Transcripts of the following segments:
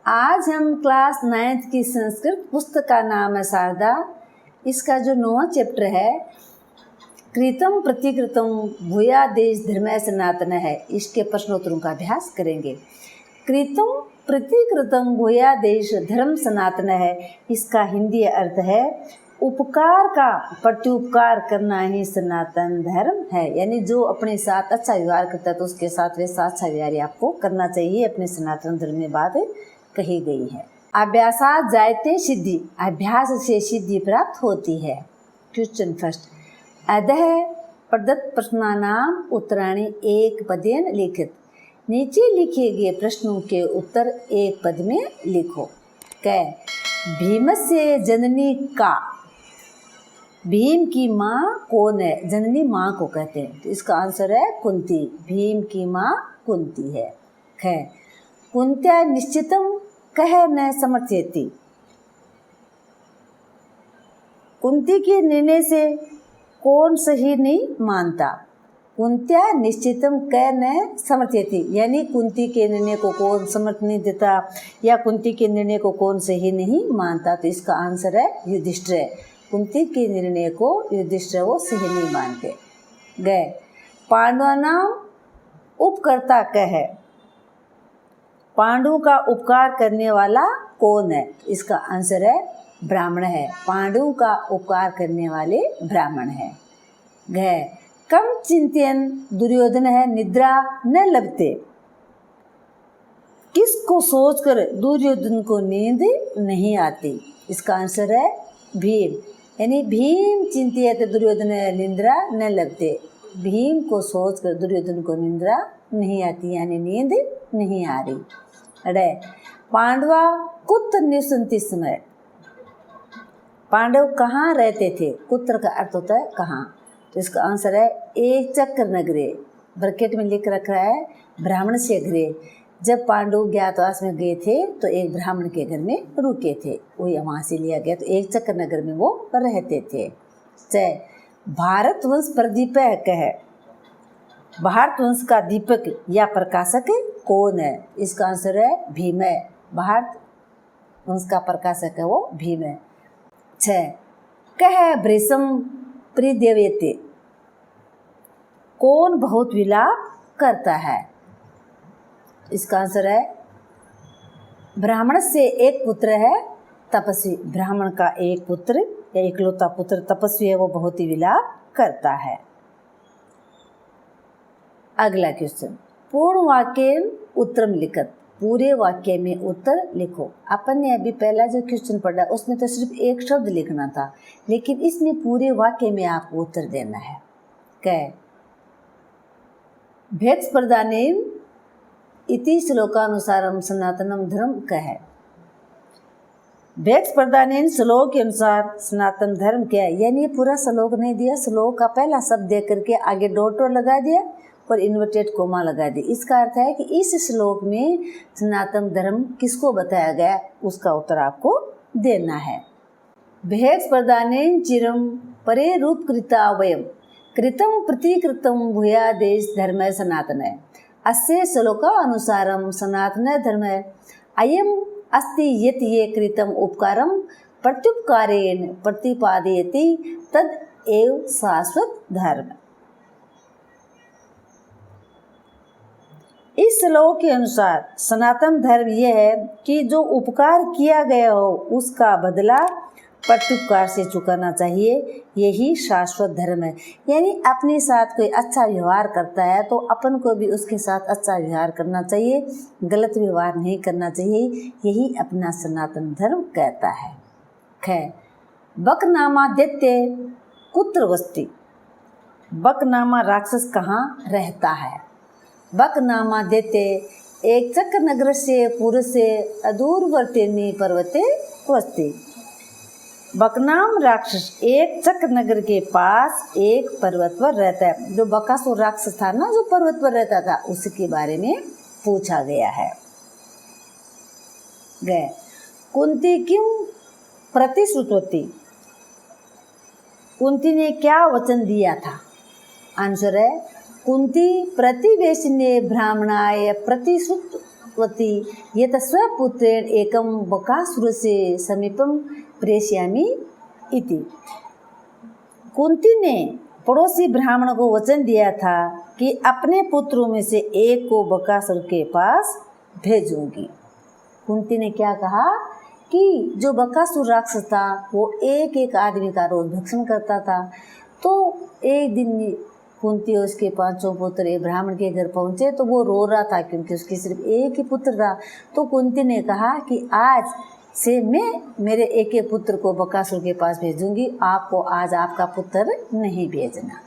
आज हम class 9th की संस्कृत पुस्तक का नाम है शारदा। इसका जो 9वां चैप्टर है कृतम प्रतिकृतम भूयादेश धर्मय सनातन है। इसके प्रश्नोत्तरों का अभ्यास करेंगे। कृतम प्रतिकृतम भूयादेश धर्म सनातन है। इसका हिंदी अर्थ है उपकार का प्रत्युपकार करना ही सनातन धर्म है। यानी जो अपने साथ अच्छा व्यवहार करता है तो उसके साथ वैसा अच्छा व्यवहार आपको करना चाहिए। अपने सनातन धर्म में बात कही गई है। अभ्यासात जायते सिद्धि, अभ्यास से सिद्धि प्राप्त होती है। क्वेश्चन फर्स्ट, अधः प्रदत्त प्रश्नानाम उत्तराणि एक पदेन लिखित। नीचे लिखे गए प्रश्नों के उत्तर एक पद में लिखो। क भीमस्य जननी का, भीम की माँ कौन है? जननी माँ को कहते हैं, तो इसका आंसर है कुंती। भीम की माँ कुंती है। ख कुंत्या निश्चितम कह न समर्थयति, कुंती के निर्णय से कौन सही नहीं मानता? कुंत्या निश्चितम कह न समर्थयति, यानी कुंती के निर्णय को कौन समर्थ नहीं देता या कुंती के निर्णय को कौन सही नहीं मानता? तो इसका आंसर है युधिष्ठिर। कुंती के निर्णय को युधिष्ठिर वो सही नहीं मानते। गए पांडवानाम उपकर्ता कह, पांडु का उपकार करने वाला कौन है? इसका आंसर है ब्राह्मण है। पांडु का उपकार करने वाले ब्राह्मण है। गए कम चिंतन दुर्योधन है निद्रा न लभते, किसको सोचकर दुर्योधन को नींद नहीं आती? इसका आंसर है भीम। यानी भीम चिंतित दुर्योधन निद्रा न लगते, भीम को सोचकर दुर्योधन को निद्रा नहीं आती, यानी नींद नहीं आ रही। अरे पांडवा कुत्र निवसन्ति समय, पांडव कहाँ रहते थे? कुत्र का अर्थ होता है कहाँ, तो इसका आंसर है एक चक्र नगरे। ब्रैकेट में लिख रखा है ब्राह्मण से गृह। जब पांडव ज्ञातवास में गए थे तो एक ब्राह्मण के घर में रुके थे, वही वहाँ से लिया गया। तो एक चक्र नगर में वो रहते थे। भारतवंश प्रदीपक है, भारतवंश का दीपक या प्रकाशक कौन है? इसका आंसर है भीम है। भारतवंश का प्रकाशक है वो भीम है। 6 कह भृशम प्रिदेव्यते, कौन बहुत विलाप करता है? इसका आंसर है ब्राह्मण से एक पुत्र है तपस्वी। ब्राह्मण का एक पुत्र या इकलौता पुत्र तपस्वी है, वो बहुत ही विलाप करता है। अगला क्वेश्चन, पूर्ण वाक्य उत्तरम लिखत, पूरे वाक्य में उत्तर लिखो। अपन ने अभी पहला जो क्वेश्चन पढ़ा उसमें तो सिर्फ एक शब्द लिखना था, लेकिन इसमें पूरे वाक्य में आपको उत्तर देना है। कै भेक्ष प्रदाने इति श्लोकानुसारम सनातनम धर्म कह, भेक्ष प्रदान श्लोक के अनुसार सनातन धर्म क्या है? यानी ये पूरा श्लोक नहीं दिया, श्लोक का पहला शब्द दे करके आगे डॉट लगा दिया और इन्वर्टेड कोमा लगा दी। इसका अर्थ है कि इस श्लोक में सनातन धर्म किसको बताया गया, उसका उत्तर आपको देना है। भेक्ष प्रदान चिरम परे रूप कृता वयम, कृतम प्रतिकृतम भूयादेश धर्म सनातन है। अस्य श्लोकानुसारम सनातन धर्म अयम अस्ति यत् ये कृतम उपकारम प्रत्युपकारेण प्रतिपादयति तद एव शाश्वत धर्म। इस श्लोक के अनुसार सनातन धर्म यह है कि जो उपकार किया गया हो उसका बदला प्रत्युपकार से चुकाना चाहिए, यही शाश्वत धर्म है। यानी अपने साथ कोई अच्छा व्यवहार करता है तो अपन को भी उसके साथ अच्छा व्यवहार करना चाहिए, गलत व्यवहार नहीं करना चाहिए, यही अपना सनातन धर्म कहता है। ख बकनामा दैत्य कुत्र वस्ति, बकनामा राक्षस कहाँ रहता है? बकनामा दैत्य एक चक्र नगर से पूर्व से अदूरवर्तिनी पर्वते वस्ति। बकनाम राक्षस एक चक्र नगर के पास एक पर्वत पर रहता है। जो बकासुर राक्षस था ना, जो पर्वत पर रहता था, उसके बारे में पूछा गया है। गए कुंती क्यों प्रतिश्रुतवती, कुंती ने क्या वचन दिया था? आंसर है कुंती प्रतिवेशिने ब्राह्मणाय प्रतिश्रुत वती यत स्वपुत्रेण एकं बकासुरस्य समीपं प्रेषयामि इति। कुंती ने पड़ोसी ब्राह्मण को वचन दिया था कि अपने पुत्रों में से एक को बकासुर के पास भेजूंगी। कुंती ने क्या कहा कि जो बकासुर राक्षस था वो एक एक आदमी का रोज भक्षण करता था। तो एक दिन कुंती और उसके 5 पुत्र एक ब्राह्मण के घर पहुँचे तो वो रो रहा था क्योंकि उसकी सिर्फ एक ही पुत्र था। तो कुंती ने कहा कि आज से मैं मेरे एक एक पुत्र को बकासुर के पास भेजूंगी, आपको आज आपका पुत्र नहीं भेजना।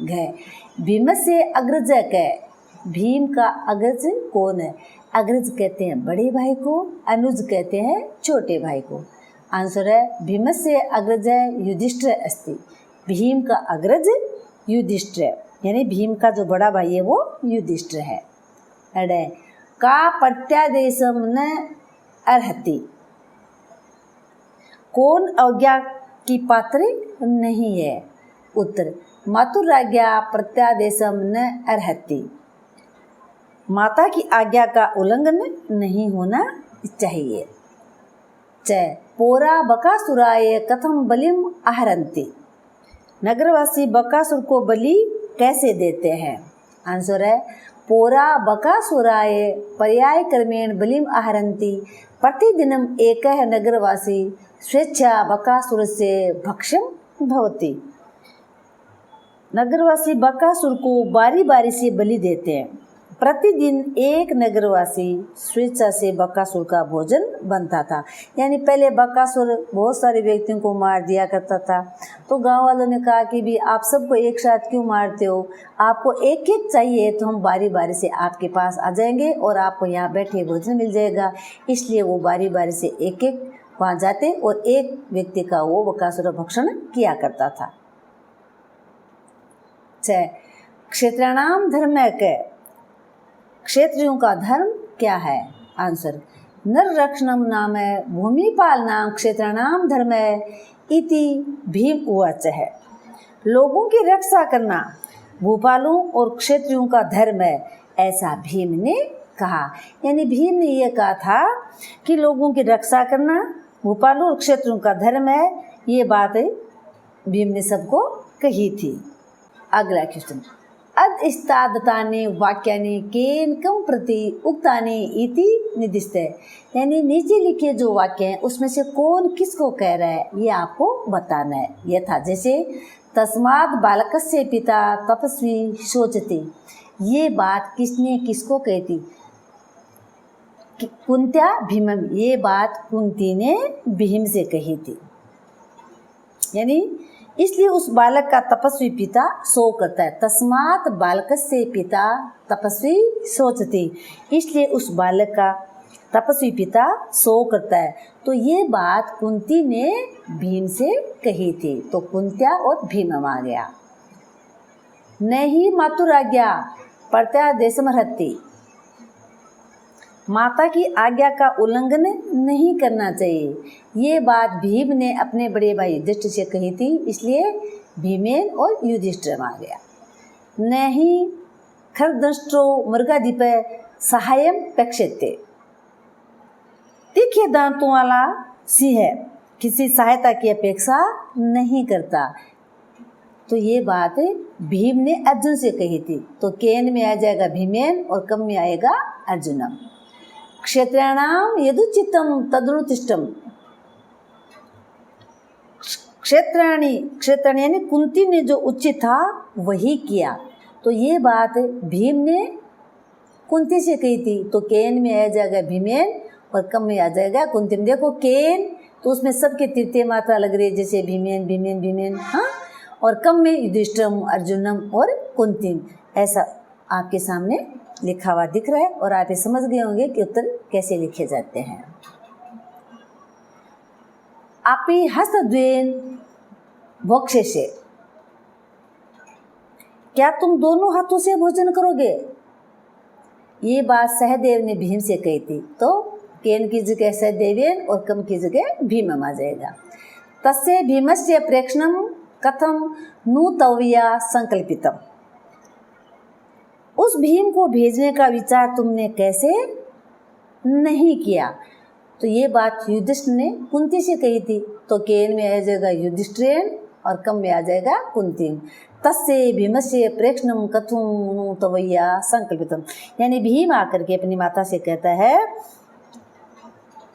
गए भीम से अग्रज कह, भीम का अग्रज कौन है? अग्रज कहते हैं बड़े भाई को, अनुज कहते हैं छोटे भाई को। आंसर है भीम से अग्रज युधिष्ठिर अस्ति। भीम का अग्रज युधिष्ठिर, यानी भीम का जो बड़ा भाई है वो युधिष्ठिर है। अड़े का प्रत्यादेशम न अर्हति, कौन आज्ञा की पात्र नहीं है? उत्तर मातुराज्ञा प्रत्यादेशम न अर्हति, माता की आज्ञा का उल्लंघन नहीं होना चाहिए। च पोरा बकासुराय कथम बलिम आहरन्ति, नगरवासी बकासुर को बलि कैसे देते हैं? आंसर है पोरा बकासुराय पर्याय क्रमेण बलिम आहरन्ति, प्रतिदिनम एक नगरवासी स्वेच्छा बकासुर से भक्षम भवति। नगरवासी बकासुर को बारी बारी से बलि देते हैं। प्रतिदिन एक नगरवासी स्वेच्छा से बकासुर का भोजन बनता था। यानी पहले बकासुर बहुत सारे व्यक्तियों को मार दिया करता था। तो गांव वालों ने कहा कि भी आप सबको एक साथ क्यों मारते हो, आपको एक एक चाहिए तो हम बारी बारी से आपके पास आ जाएंगे और आपको यहाँ बैठे भोजन मिल जाएगा। इसलिए वो बारी बारी से एक एक वहाँ जाते और एक व्यक्ति का वो बकासुर भक्षण किया करता था। 6 क्षेत्राणाम धर्म के, क्षेत्रियों का धर्म क्या है? आंसर नर रक्षणम नाम भूमिपाल नाम क्षेत्राणाम धर्म इति भीम उवाच है। लोगों की रक्षा करना भूपालों और क्षेत्रियों का धर्म है, ऐसा भीम ने कहा। यानी भीम ने यह कहा था कि लोगों की रक्षा करना भूपालों और क्षेत्रों का धर्म है। ये बात भीम ने सबको कही थी। अगला क्वेश्चन, अधस्तादतानि वाक्यानि केन कम प्रति उक्तानि इति निर्दिष्ट। यानी नीचे लिखे जो वाक्य हैं उसमें से कौन किसको कह रहा है ये आपको बताना है। यह था जैसे तस्मात् बालकस्य पिता तपस्वी शोचति, ये बात किसने किसको कही थी? कुंत्या भीमम, ये बात कुंती ने भीम से कही थी। यानी इसलिए उस बालक का तपस्वी पिता शोक करता है। तस्मात् बालकस्य पिता तपस्वी शोचति, इसलिए उस बालक का तपस्वी पिता शोक करता है। तो ये बात कुंती ने भीम से कही थी। तो कुंत्या और भीमम आ गया। नहीं मातुराज्ञा प्रत्यादेशमर्हति, माता की आज्ञा का उल्लंघन नहीं करना चाहिए। ये बात भीम ने अपने बड़े भाई युधिष्ठिर से कही थी, इसलिए भीमेन और युधिष्ठिर आ गया। नहीं खरदंष्ट्रो मृगाधिप सहायम पेक्षते, तीखे दांतों वाला सिंह किसी सहायता की अपेक्षा नहीं करता। तो ये बात भीम ने अर्जुन से कही थी। तो केन में आ जाएगा भीमेन और कम में आएगा अर्जुनम। क्षेत्राणाम यदुचितम तदनुतिष्ठम, क्षेत्राणी यानी कुंती ने जो उचित था वही किया। तो ये बात भीम ने कुंती से कही थी। तो केन में आ जाएगा भीमेन और कम में आ जाएगा कुंतीम। देखो केन तो उसमें सबके तृतीय मात्रा लग रही है, जैसे भीमेन भीमेन भीमेन, हाँ, और कम में युधिष्ठिरम अर्जुनम और कुंतीम, ऐसा आपके सामने लिखा हुआ दिख रहा है। और आप ये समझ गए होंगे कि उत्तर कैसे लिखे जाते हैं। आपी हस्तद्वयेन भोक्ष्यसे, क्या तुम दोनों हाथों से भोजन करोगे? ये बात सहदेव ने भीम से कही थी। तो केन की जगह सहदेवेन और कम की जगह भीमम आ जाएगा। तस्य भीमस्य प्रेक्षणम कथम नूतव्या संकल्पितम, उस भीम को भेजने का विचार तुमने कैसे नहीं किया। तो ये बात युधिष्ठिर ने कुंती से कही थी। तो केन में आ जाएगा युधिष्ठिरेण और कम में आ जाएगा कुंती। तस्य भीमस्य प्रेक्षणम कथुं तवैया संकल्पितम, यानी भीम आकर के अपनी माता से कहता है,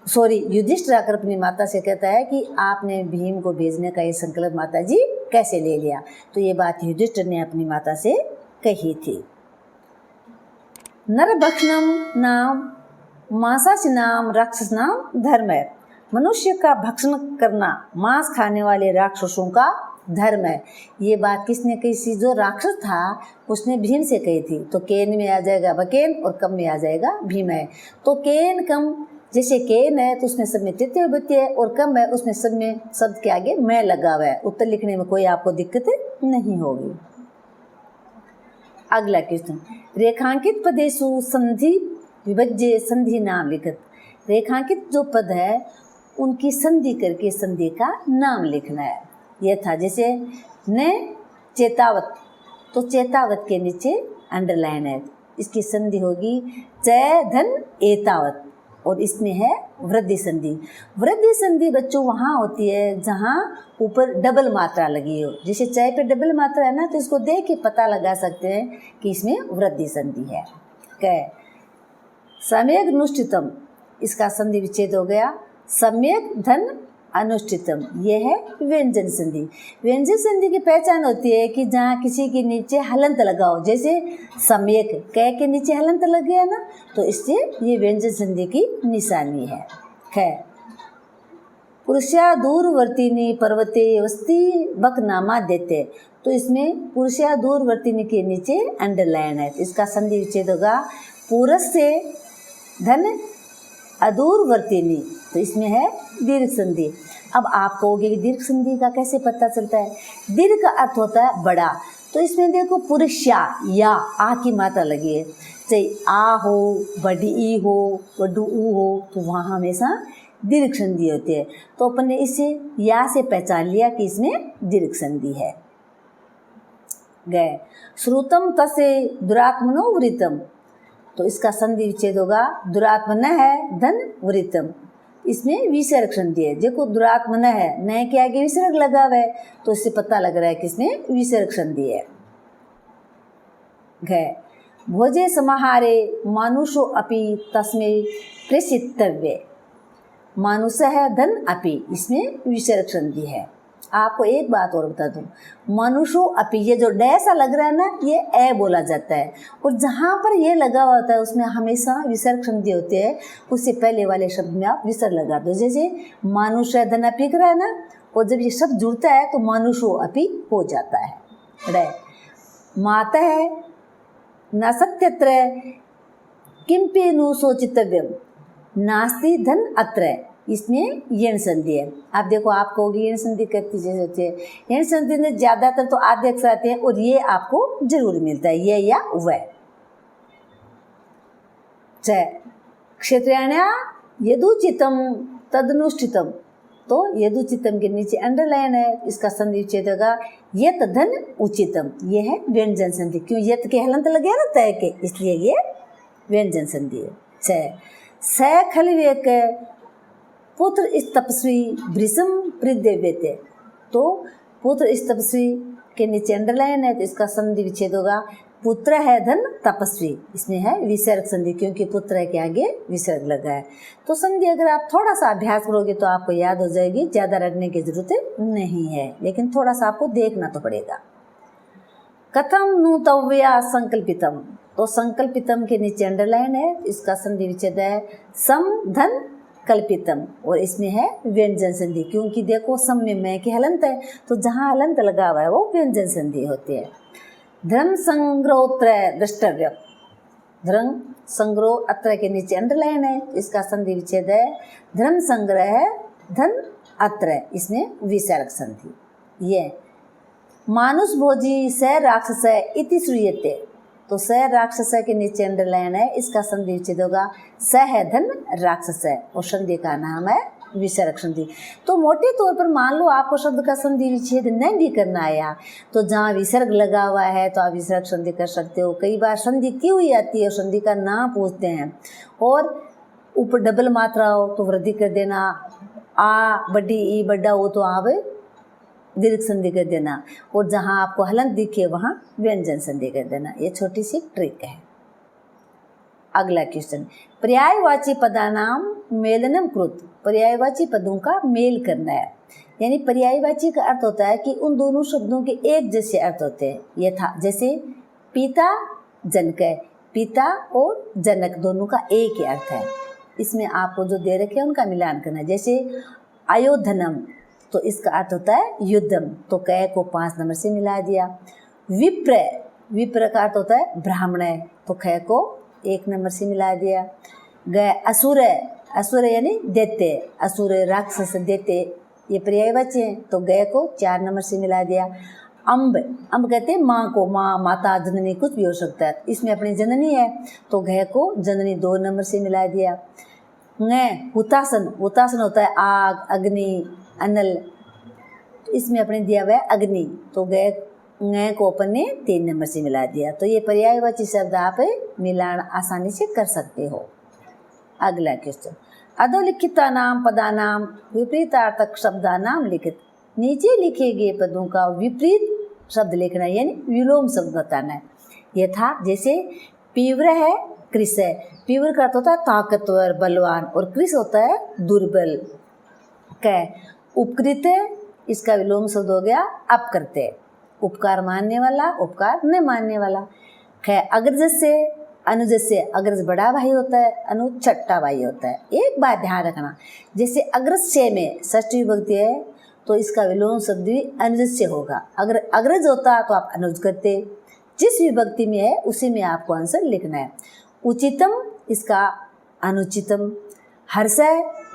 युधिष्ठिर आकर अपनी माता से कहता है कि आपने भीम को भेजने का ये संकल्प माता जी कैसे ले लिया। तो ये बात युधिष्ठिर ने अपनी माता से कही थी। नरभक्षणम नाम मांसाशिनाम राक्षसनाम धर्म है, मनुष्य का भक्षण करना मांस खाने वाले राक्षसों का धर्म है। ये बात किसने कही थी? जो राक्षस था उसने भीम से कही थी। तो केन में आ जाएगा वकेन और कम में आ जाएगा भीम है। तो केन कम, जैसे केन है तो उसमें सब में तृतीय विभक्ति है और कम है उसमें सब में शब्द के आगे मैं लगा हुआ है। उत्तर लिखने में कोई आपको दिक्कत नहीं होगी। अगला क्वेश्चन, रेखांकित पदेषु संधि विभज्य संधि नाम लिखत। रेखांकित जो पद है उनकी संधि करके संधि का नाम लिखना है। यह था जैसे न चेतावत, तो चेतावत के नीचे अंडरलाइन है, इसकी संधि होगी चय धन एतावत और इसमें है वृद्धि संधि। वृद्धि संधि बच्चों वहाँ होती है जहाँ ऊपर डबल मात्रा लगी हो। जैसे चय पे डबल मात्रा है ना, तो इसको देख के पता लगा सकते हैं कि इसमें वृद्धि संधि है। कै सम्यक अनुष्ठितम, इसका संधि विच्छेद हो गया। सम्यक धन अनुष्ठितम, यह है व्यंजन संधि। व्यंजन संधि की पहचान होती है कि जहाँ किसी के नीचे हलंत लगा हो, जैसे सम्यक कै के नीचे हलंत लग गया ना, तो इससे ये व्यंजन संधि की निशानी है। पुरुषा दूरवर्तिनी पर्वते वस्ती बक नामा देते, तो इसमें पुरुषा दूरवर्तिनी के नीचे अंडरलाइन है, इसका संधि विच्छेद होगा पुरुष से धन अदूरवर्तिनी, तो इसमें है दीर्घ संधि। अब आप कहोगे कि दीर्घ संधि का कैसे पता चलता है? दीर्घ का अर्थ होता है बड़ा, तो इसमें देखो पुरुषा या आ की मात्रा लगी है, चाहे आ हो, बड़ी ई हो, बडू ऊ हो, तो वहाँ हमेशा दीर्घ संधि होती है। तो अपन ने इसे या से पहचान लिया कि इसमें दीर्घ संधि है। गए श्रुतम तसे दुरात्मनो वृतम, तो इसका संधि विच्छेद होगा दुरात्मन है धन वृतम, इसमें विसर्ग संधि है। देखो दुरात्मन है, न के आगे विसर्ग लगा हुआ है, तो इससे पता लग रहा है कि इसमें विसर्ग संधि है। गए भोजे समाहारे मानुषो अपि तस्मै प्रेषितव्य, मानुष है धन अपि, इसमें विसर्ग संधि है। आपको एक बात और बता दूं, मनुष्यो अपि, ये जो डैसा लग रहा है ना, ये ए बोला जाता है, और जहाँ पर ये लगा हुआ होता है उसमें हमेशा विसर्ग संधि होती है। उससे पहले वाले शब्द में आप विसर्ग लगा दो, जैसे मानुष्य धन अपि रहा है ना, और जब ये शब्द जुड़ता है तो मानुषो अपि हो जाता है। रे माता है न सत्यत्र किंपि नु सोचितव्यम नास्ति धन अत्र, इसमें यण संधि है। आप देखो, आप कहोगे यण संधि करती जैसे होती है, यण संधि में ज़्यादातर तो आधे अक्षर आते हैं और ये आपको जरूर मिलता है, ये या वह। क्षेत्रियाण्या यदुचितम तदनुष्ठितम, तो यदुचितम के नीचे अंडरलाइन है, इसका संधि विच्छेद होगा यत धन उचितम, ये है व्यंजन संधि। क्यों? यत के हलंत लगे ना तय के, इसलिए ये व्यंजन संधि है। स खलवेक पुत्र इस तपस्वी भृशम प्रदेव्यते, तो पुत्र इस तपस्वी के नीचे अंडरलाइन है, तो इसका संधि विच्छेद होगा पुत्र है धन तपस्वी, इसमें है विसर्ग संधि, क्योंकि पुत्र है के आगे विसर्ग लगा है। तो संधि अगर आप थोड़ा सा अभ्यास करोगे तो आपको याद हो जाएगी, ज़्यादा रटने की जरूरत नहीं है, लेकिन थोड़ा सा आपको देखना तो पड़ेगा। कथम नु तव्या संकल्पितम, तो संकल्पितम के नीचे अंडरलाइन है, इसका संधि विच्छेद है सम धन कल्पितम, और इसमें है व्यंजन संधि, क्योंकि देखो सम में मैं की हलंत है, तो जहाँ हलंत लगा हुआ है वो व्यंजन संधि होती है। धर्म संग्रहोत्र द्रष्टव्य, धर्म संग्रह अत्र के नीचे अंडरलाइन है, इसका संधि विच्छेद है धर्म संग्रह धन अत्र, इसमें विसर्ग संधि। ये मानुष भोजी स राक्षस इति श्रूयते, तो स राक्षस के नीचे अंडरलाइन है, इसका संधि विच्छेद होगा स है धन राक्षस, और संधि का नाम है विसर्ग संधि। तो मोटे तौर पर मान लो आपको शब्द का संधि विच्छेद नहीं भी करना आया, तो जहाँ विसर्ग लगा हुआ है तो आप विसर्ग संधि कर सकते हो। कई बार संधि की हुई आती है और संधि का नाम पूछते हैं, और ऊपर डबल मात्रा हो तो वृद्धि कर देना, आ बड़ी ई बड़ा हो तो आप दीर्घ संधि कर देना, और जहाँ आपको हलंत दिखे वहाँ व्यंजन संधि कर देना। ये छोटी सी ट्रिक है। अगला क्वेश्चन, पर्यायवाची पदानाम मेलनम कृत, पर्यायवाची पदों का मेल करना है। यानी पर्यायवाची का अर्थ होता है कि उन दोनों शब्दों के एक जैसे अर्थ होते हैं। यथा जैसे पिता जनक, पिता और जनक दोनों का एक ही अर्थ है। इसमें आपको जो दे रखे हैं उनका मिलान करना है। जैसे आयोधनम तो इसका अर्थ होता है युद्धम, तो कै को 5 नंबर से मिला दिया। विप्र, विप्र का अर्थ होता है ब्राह्मण, तो कै को 1 नंबर से मिला दिया। गए असुर, असुर यानी दैत्य, असुर राक्षस दैत्य, ये पर्यायवाची हैं, तो गए को 4 नंबर से मिला दिया। अम्ब, अम्ब कहते हैं माँ को, माँ माता जननी कुछ भी हो सकता है, इसमें अपनी जननी है तो घय को जननी 2 नंबर से मिला दिया। हुतासन, हुतासन होता है आग, अग्नि, अनल, तो इसमें अपने दिया हुआ है अग्नि, तो गय को अपन ने 3 नंबर से मिला दिया। तो ये पर्यायवाची शब्द आप मिलान आसानी से कर सकते हो। अगला क्वेश्चन, अधोलिखितानाम पदानाम विपरीतार्थक शब्दानाम लिखित, नीचे लिखे गए पदों का विपरीत शब्द लिखना है, यानी विलोम शब्द बताना है। यथा जैसे तीव्र है कृष है, तीव्र का अर्थ होता है ताकतवर बलवान, और कृष होता है दुर्बल। कै उपकृत है, इसका विलोम शब्द हो गया अपकृत्य, उपकार मानने वाला, उपकार न मानने वाला। कै अग्रज से, अनुज से, अग्रज बड़ा भाई होता है, अनुज छठा भाई होता है। एक बात ध्यान रखना, जैसे अग्रज से में षष्ठी विभक्ति है तो इसका विलोम शब्द भी अनुज से होगा। अगर अग्रज होता तो आप अनुज करते, जिस विभक्ति में है उसी में आपको आंसर लिखना है। उचितम इसका अनुचितम, हर्ष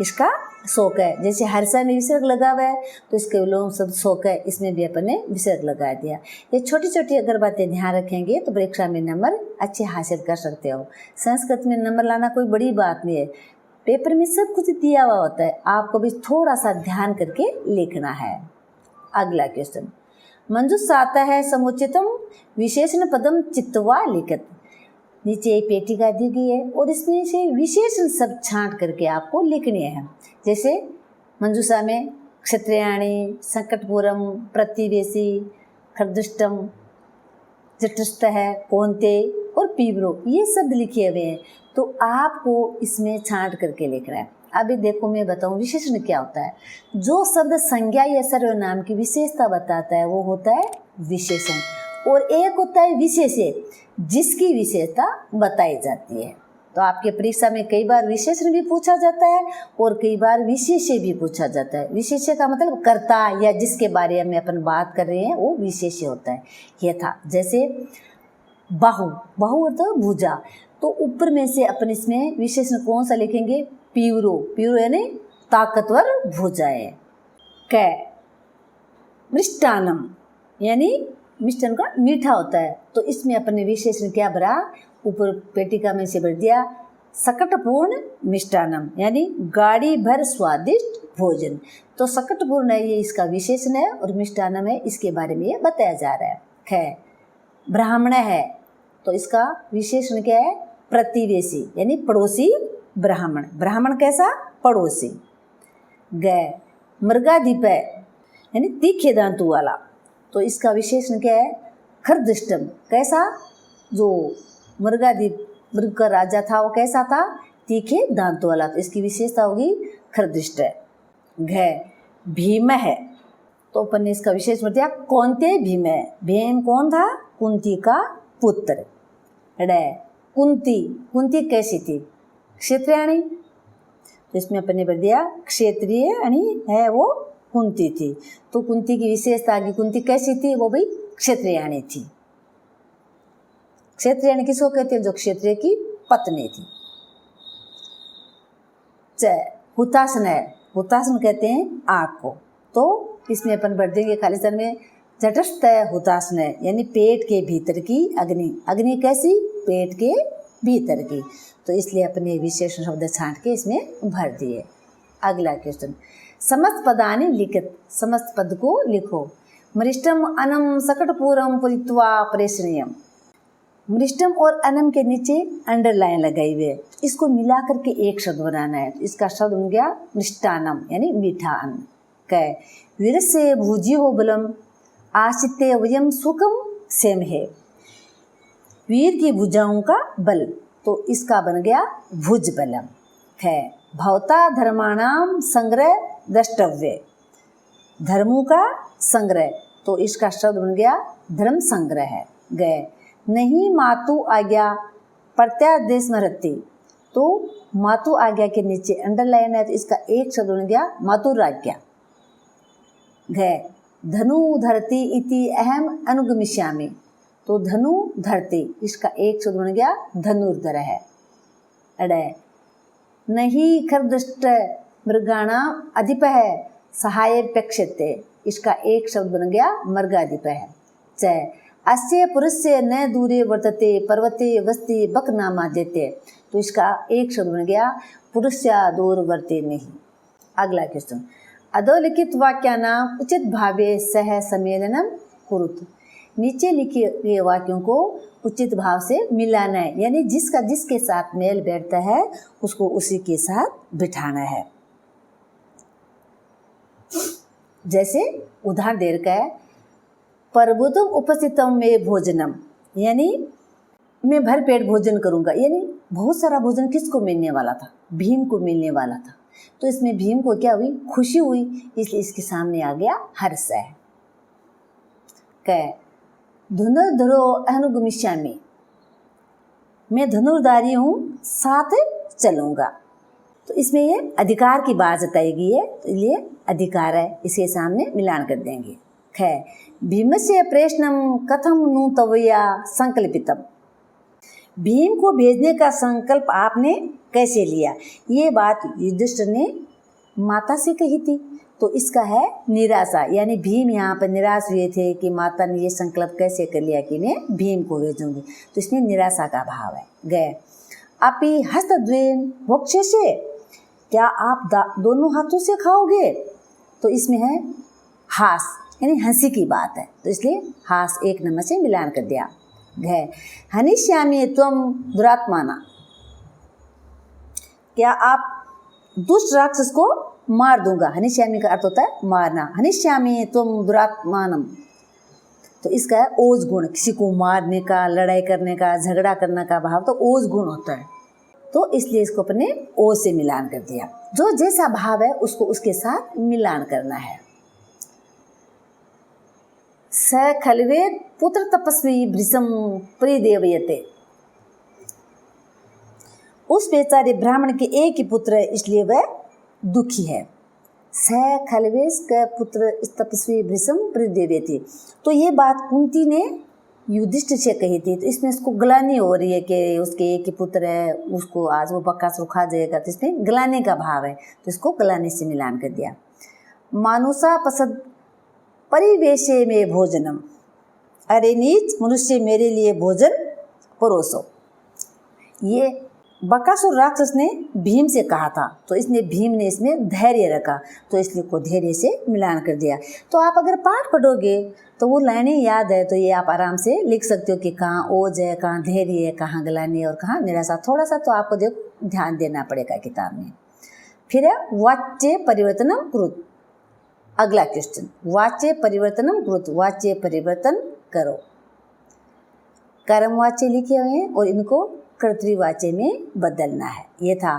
इसका शोक है, जैसे हर्ष में विसर्ग लगा हुआ है तो इसके विलोम शब्द शोक है, इसमें भी अपन ने विसर्ग लगा दिया। ये छोटी छोटी अगर बातें ध्यान रखेंगे तो परीक्षा में नंबर अच्छे हासिल कर सकते हो। संस्कृत में नंबर लाना कोई बड़ी बात नहीं है, पेपर में सब कुछ दिया हुआ होता है, आपको भी थोड़ा सा ध्यान करके लिखना है। अगला क्वेश्चन, मंजूस आता है समुचितम विशेषण पदम चित्वा लिखित, नीचे एक पेटिका दी गई है और इसमें से विशेषण शब्द छांट करके आपको लिखने हैं। जैसे मंजूषा में क्षत्रियाणी, संकटपुरम, प्रतिवेशी, खरदुष्टम, जटस्थ है, कौनते और पीवरो, ये शब्द लिखे हुए हैं, तो आपको इसमें छांट करके लिखना है। अभी देखो मैं बताऊं विशेषण क्या होता है। जो शब्द संज्ञा या सर्वनाम की विशेषता बताता है वो होता है विशेषण, और एक होता है विशेष्य जिसकी विशेषता बताई जाती है। तो आपके परीक्षा में कई बार विशेषण भी पूछा जाता है और कई बार विशेष्य भी पूछा जाता है। विशेष्य का मतलब कर्ता या जिसके बारे में अपन बात कर रहे हैं वो विशेष्य होता है। यह था जैसे बाहु, बाहु अर्थात भुजा, तो ऊपर में से अपन इसमें विशेषण कौन सा लिखेंगे, पीवरो, पीवरो यानी ताकतवर भुजाएं। कै मिष्टानम यानी मिष्टान का मीठा होता है, तो इसमें अपने विशेषण क्या भरा, ऊपर पेटिका में से भर दिया सकटपूर्ण मिष्टानम यानी गाड़ी भर स्वादिष्ट भोजन। तो सकटपूर्ण है ये इसका विशेषण है और मिष्टानम है इसके बारे में ये बताया जा रहा है। ख ब्राह्मण है तो इसका विशेषण क्या है, प्रतिवेशी यानी पड़ोसी ब्राह्मण, ब्राह्मण कैसा, पड़ोसी। ग मृगाधिप यानी तीखे दांतों वाला, तो इसका विशेषण क्या है, खरदृष्टम, कैसा, जो मृगाधिप मृग का राजा था वो कैसा था, तीखे दांतों वाला, तो इसकी विशेषता होगी खरदृष्ट। घ भीम है तो अपन ने इसका विशेष बता दिया कौनते भीम है, भीम कौन था, कुंती का पुत्र। ड कुंती, कुंती कैसी थी, क्षेत्रियाणी, तो इसमें अपन ने बता दिया क्षेत्रीय यानी है वो कुंती थी, तो कुंती की विशेषता आगे, कुंती कैसी थी, वो भी क्षेत्रियाणी थी। क्षेत्रियाणी किसको कहते हैं, जो क्षेत्रीय की पत्नी थी। हुतासन है, हुतासन कहते हैं आग को, तो इसमें अपन बढ़ देंगे खाली स्थान में जटस्थ हुतासन है यानी पेट के भीतर की अग्नि, अग्नि कैसी, पेट के भीतर की, तो इसलिए अपने विशेषण शब्द छांट के इसमें भर दिए। अगला क्वेश्चन, समस्त पदानि लिखित, समस्त पद को लिखो। मरिष्टम अनम सकटपूरम पुरित्वा प्रेषणीयम, मृष्टम और अनम के नीचे अंडरलाइन लगाई हुई है, इसको मिला करके एक शब्द बनाना है। तो इसका शब्द बन गया मिष्टानम यानी मीठा अन्न। कै वीरस्य भुजियो बलम आश्रित्य वयम सुखम सेम है, वीर की भुजाओं का बल, तो इसका बन गया भुज बलम। है भवता धर्माणाम संग्रह द्रष्टव्य, धर्मों का संग्रह, तो इसका शब्द बन गया धर्म संग्रह है। गए नहीं मातु आज्ञा प्रत्यादेश स्मृति, तो मातु आज्ञा के नीचे अंडरलाइन है, तो इसका एक शब्द बन गया मातुराज्ञा। गए धनु धरती इति अहम अनुगमिष्यामि, तो धनु धरती, इसका एक शब्द बन गया धनुर्धर है। अड़े नहीं खरदृष्ट मृगाणाम अधिप है सहायपेक्षते, इसका एक शब्द बन गया मृगाधिप है। च अस्य पुरुषस्य न दूरे वर्तते पर्वते वस्ति बक नामा देते, तो इसका एक शब्द बन गया पुरुष्या दूर वर्ते नहीं। अगला क्वेश्चन, अधोलिखित वाक्यानाम उचित भावे सह सम्मेलनम कुरुत, नीचे लिखे गए वाक्यों को उचित भाव से मिलाना है, यानी जिसका जिसके साथ मेल बैठता है उसको उसी के साथ बिठाना है। जैसे उदाहरण दे रखा है, प्रभुत्व उपस्थितम में भोजनम, यानी मैं भर पेट भोजन करूंगा, यानी बहुत सारा भोजन किसको मिलने वाला था, भीम को मिलने वाला था। तो इसमें भीम को क्या हुई, खुशी हुई, इसलिए इसके सामने आ गया हर्ष है। कह धनुर्धरो अनुगमिष्यामि, मैं धनुर्धारी हूँ साथ चलूँगा, तो इसमें ये अधिकार की बात बताई गई है, तो ये अधिकार है, इसके सामने मिलान कर देंगे। खै भीमस्य प्रेषणम कथम नु तवया संकल्पितम, भीम को भेजने का संकल्प आपने कैसे लिया, ये बात युधिष्ठिर ने माता से कही थी, तो इसका है निराशा, यानी भीम यहाँ पर निराश हुए थे कि माता ने ये संकल्प कैसे कर लिया कि मैं भीम को भेजूंगी, तो इसमें निराशा का भाव है। गए अपि हस्तद्वयेन भोक्ष्यसे, क्या आप दोनों हाथों से खाओगे, तो इसमें है हास, यानी हंसी की बात है, तो इसलिए हास एक नंबर से मिलान कर दिया। गए हनिष्यामि त्वम दुरात्माना, क्या आप दुष्ट राक्षस को मार दूंगा, हनिष्यामि का अर्थ होता है मारना, हनिष्यामि तुम दुरात्मानम, तो इसका है ओज गुण, किसी को मारने का, लड़ाई करने का, झगड़ा करने का भाव तो ओज गुण होता है, तो इसलिए इसको अपने ओज से मिलान कर दिया। जो जैसा भाव है उसको उसके साथ मिलान करना है। स खलवे पुत्र तपस्वी भृशम परिदेवयते, उस बेचारे ब्राह्मण के एक ही पुत्र है, इसलिए वह दुखी है। स खलवेश का पुत्र तपस्वी भृशम परिदेवयते, तो ये बात कुंती ने युधिष्ठिर से कही थी, तो इसमें इसको ग्लानि हो रही है कि उसके एक ही पुत्र है, उसको आज वो बकासुर खा जाएगा, तो इसमें ग्लानि का भाव है, तो इसको ग्लानि से मिलान कर दिया। मानुषा पसद परिवेशे में भोजनम, अरे नीच मनुष्य मेरे लिए भोजन परोसो, ये बकासुर राक्षस ने भीम से कहा था, तो इसने भीम ने इसमें धैर्य रखा, तो इसलिए को धैर्य से मिलान कर दिया। तो आप अगर पाठ पढ़ोगे तो वो लाइनें याद है, तो ये आप आराम से लिख सकते हो कि कहाँ ओज है, कहाँ धैर्य है, कहाँ ग्लानि और कहाँ निराशा, थोड़ा सा तो आपको ध्यान देना पड़ेगा किताब में। फिर है वाच्य परिवर्तनम कुरुत, अगला क्वेश्चन, वाच्य परिवर्तनम कुरुत, वाच्य परिवर्तन करो। कर्म वाच्य लिखे हुए हैं और इनको कर्तृवाच्य में बदलना है। ये था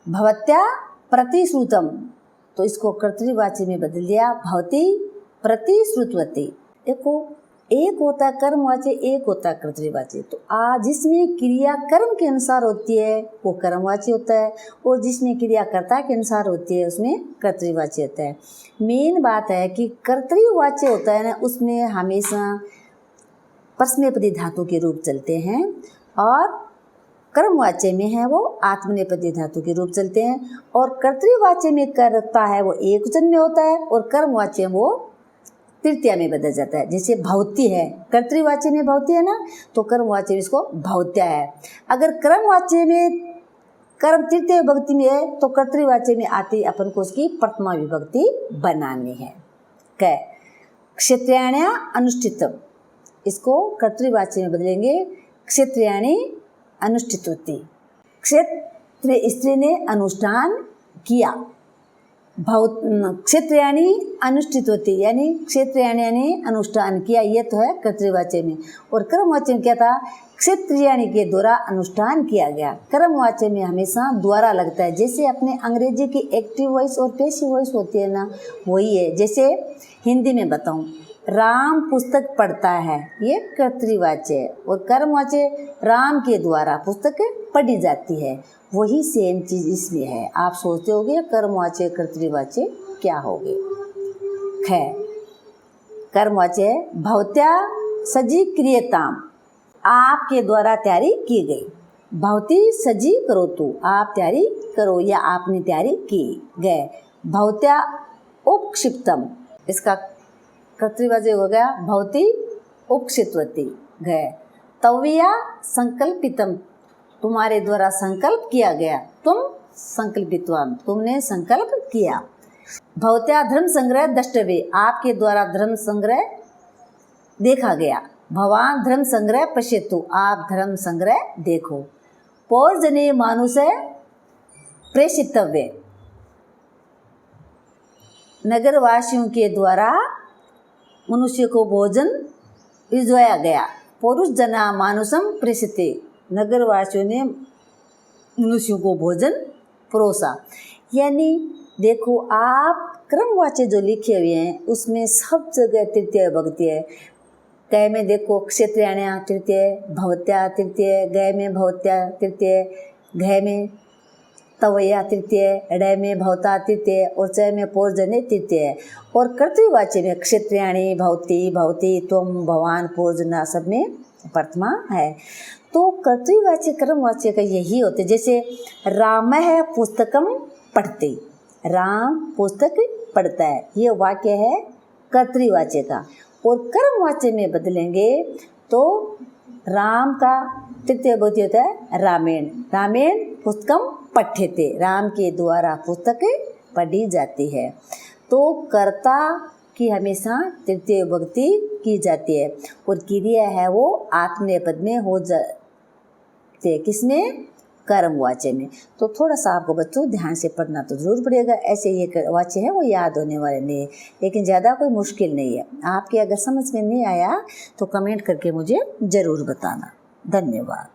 भवत्या प्रतिश्रुतम, तो इसको कर्तृवाच्य में बदल दिया भवती प्रतिश्रुतवती। देखो एक होता है कर्मवाच्य, एक होता है कर्तृवाच्य, तो जिसमें क्रिया कर्म के अनुसार होती है वो कर्मवाच्य होता है, और जिसमें क्रिया कर्ता के अनुसार होती है उसमें कर्तृवाच्य होता है। मेन बात है कि कर्तृवाच्य होता है ना, उसमें हमेशा परस्मैपदी धातु के रूप चलते हैं, और कर्मवाच्य में है वो आत्मनेपदी धातु के रूप चलते हैं, और कर्तृवाच्य में कर्ता है वो एकवचन में होता है, और कर्मवाच्य वो तृतीया में बदल जाता है। जैसे भवती है, कर्तृवाच्य में भवती है ना, तो कर्मवाच्य में इसको भवत्या है। अगर कर्मवाच्य में कर्म तृतीय विभक्ति में है तो कर्तृवाच्य में आती अपन को उसकी प्रथमा विभक्ति बनानी है। कै क्षेत्रेण्या अनुष्ठितम, इसको कर्तृवाच्य में बदलेंगे क्षेत्रियाणि अनुष्ठितवती, क्षेत्रीय स्त्री ने अनुष्ठान किया। क्षेत्रियाणि अनुष्ठितवती यानी क्षेत्रियाणि यानी अनुष्ठान किया, ये तो है कर्तृवाच्य में। और कर्मवाच्य में क्या था, क्षेत्रियाणि के द्वारा अनुष्ठान किया गया। कर्मवाच्य में हमेशा द्वारा लगता है, जैसे अपने अंग्रेजी की एक्टिव वॉइस और पैसिव वॉइस होती है ना, वही है। जैसे हिंदी में बताऊं, राम पुस्तक पढ़ता है, ये कर्तृवाच्य है। और कर्मवाच्य राम के द्वारा पुस्तक पढ़ी जाती है, वही सेम चीज़ इसमें है। आप सोचते होगे कर्मवाच्य कर्तृवाच्य क्या होगे। खैर, कर्मवाच्य भवत्या सजी क्रियताम, आपके द्वारा तैयारी की गई। भवती सजी करो तो, आप तैयारी करो या आपने तैयारी की गए। भवत्या उपक्षिप्तम, इसका कर्तृवाच्य हो गया भवती उपक्षिप्तवती गए। तव्या संकल्पितम, तुम्हारे द्वारा संकल्प किया गया। तुम संकल्पितवान, तुमने संकल्प किया। भवत्या धर्म संग्रह द्रष्टव्य, आपके द्वारा धर्म संग्रह देखा गया। भवान धर्म संग्रह पश्यतु, आप धर्म संग्रह देखो। पौर्जन्य मानुष प्रेषितव्य, नगरवासियों के द्वारा मनुष्य को भोजन भिजवाया गया। पौरुष जना मानुषम प्रेषिते, नगरवासियों ने मनुष्यों को भोजन परोसा। यानी देखो, आप क्रमवाच्य जो लिखे हुए हैं उसमें सब जगह तृतीय विभक्ति है। कै में देखो क्षेत्रियाणि तृतीय, भवत्या तृतीय, गै में भवत्या तृतीय, घै में तवया तृतीय, ड में भवता तृतीय और च में पौर्जन्य तृतीय। और कर्तृवाच्य में क्षेत्रियाणि, भवती, भवती, त्वम, भवान, पौर्जना सब में प्रथमा है। तो कर्तृवाच्य कर्मवाच्य का यही होते। जैसे राम है पुस्तकम पढ़ते, राम पुस्तक पढ़ता है, ये वाक्य है कर्तृवाच्य का। और कर्मवाच्य में बदलेंगे तो राम का तृतीय विभक्ति होता है रामेण, रामेण पुस्तकम पठ्यते, राम के द्वारा पुस्तक पढ़ी जाती है। तो कर्ता की हमेशा तृतीय विभक्ति की जाती है और क्रिया है वो आत्मनेपद में हो जाती है। किसमें? कर्मवाच्य में। तो थोड़ा सा आपको बच्चों ध्यान से पढ़ना तो जरूर पड़ेगा। ऐसे ये वाच्य है वो याद होने वाले नहीं है, लेकिन ज़्यादा कोई मुश्किल नहीं है। आपके अगर समझ में नहीं आया तो कमेंट करके मुझे ज़रूर बताना। धन्यवाद।